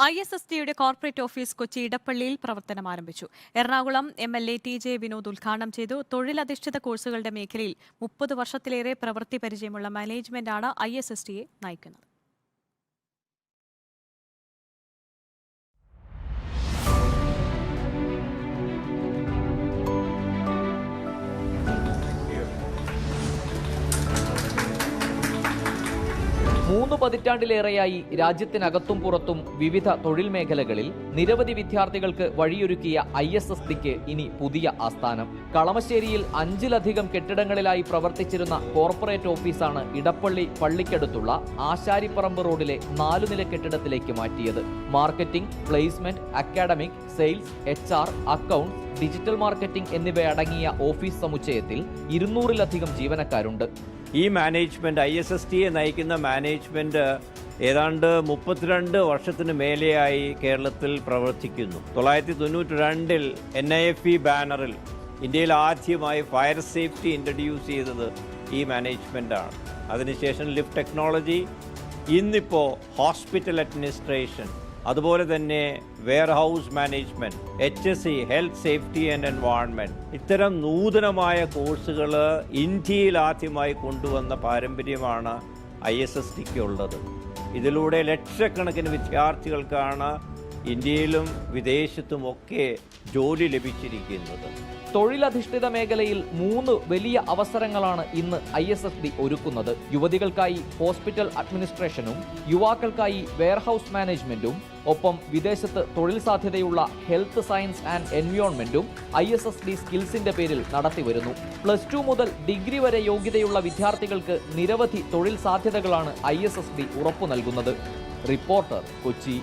ISSDയുടെ corporate office Kochi ഇടപ്പള്ളിയിൽ പ്രവർത്തനം ആരംഭിച്ചു. Ernakulam MLA TJ Vinod ഉദ്ഘാടനം ചെയ്തു. തൊഴിലധിഷ്ഠിത കോഴ്സുകളുടെ മേഖലയിൽ 30 വർഷത്തിലേറെ പ്രവൃത്തി പരിചയമുള്ള മാനേജ്മെന്റാണ് ISSDയെ നയിക്കുന്നത്. മൂന്ന് പതിറ്റാണ്ടിലേറെയായി രാജ്യത്തിനകത്തും പുറത്തും വിവിധ തൊഴിൽ മേഖലകളിൽ നിരവധി വിദ്യാർത്ഥികൾക്ക് വഴിയൊരുക്കിയ ISSDക്ക് ഇനി പുതിയ ആസ്ഥാനം. കളമശ്ശേരിയിൽ 5ലധികം കെട്ടിടങ്ങളിലായി പ്രവർത്തിച്ചിരുന്ന കോർപ്പറേറ്റ് ഓഫീസാണ് ഇടപ്പള്ളി പള്ളിക്കടുത്തുള്ള ആശാരിപ്പറമ്പ് റോഡിലെ 4 നില കെട്ടിടത്തിലേക്ക് മാറ്റിയത്. Marketing, placement, academic, sales, HR, accounts, digital marketing എന്നിവയടങ്ങിയ ഓഫീസ് സമുച്ചയത്തിൽ 200-ലധികം ജീവനക്കാരുണ്ട്. ഈ മാനേജ്മെൻറ്റ് ISSDയെ നയിക്കുന്ന മാനേജ്മെൻറ്റ് ഏതാണ്ട് 32 വർഷത്തിന് മേലെയായി കേരളത്തിൽ പ്രവർത്തിക്കുന്നു. 1992 NIFE ബാനറിൽ ഇന്ത്യയിൽ ആദ്യമായി ഫയർ സേഫ്റ്റി ഇൻട്രൊഡ്യൂസ് ചെയ്തത് ഈ മാനേജ്മെൻറ്റാണ്. അതിനുശേഷം ലിഫ്റ്റ് ടെക്നോളജി, ഇന്നിപ്പോൾ ഹോസ്പിറ്റൽ അഡ്മിനിസ്ട്രേഷൻ, അതുപോലെ തന്നെ warehouse management, HSE health safety and environment, ഇത്തരം നൂതനമായ കോഴ്സുകൾ ഇന്ത്യയിൽ ആദ്യമായി കൊണ്ടുവന്ന പാരമ്പര്യമാണ് ISSDക്ക് ഉള്ളത്. ഇതിലൂടെ ലക്ഷക്കണക്കിന് വിദ്യാർത്ഥികൾക്കാണ് ഇന്ത്യയിലും വിദേശത്തുമൊക്കെ ജോലി ലഭിച്ചിരിക്കുന്നത്. തൊഴിലധിഷ്ഠിത മേഖലയിൽ 3 വലിയ അവസരങ്ങളാണ് ഇന്ന് ISSD ഒരുക്കുന്നത്. യുവതികൾക്കായി ഹോസ്പിറ്റൽ അഡ്മിനിസ്ട്രേഷനും യുവാക്കൾക്കായി വെയർഹൌസ് മാനേജ്മെന്റും ഒപ്പം വിദേശത്ത് തൊഴിൽ സാധ്യതയുള്ള ഹെൽത്ത് സയൻസ് ആൻഡ് എൻവയോൺമെന്റും ISSD സ്കിൽസിന്റെ പേരിൽ നടത്തിവരുന്നു. +2 മുതൽ ഡിഗ്രി വരെ യോഗ്യതയുള്ള വിദ്യാർത്ഥികൾക്ക് നിരവധി തൊഴിൽ സാധ്യതകളാണ് ISSD ഉറപ്പു നൽകുന്നത്. റിപ്പോർട്ടർ, കൊച്ചി.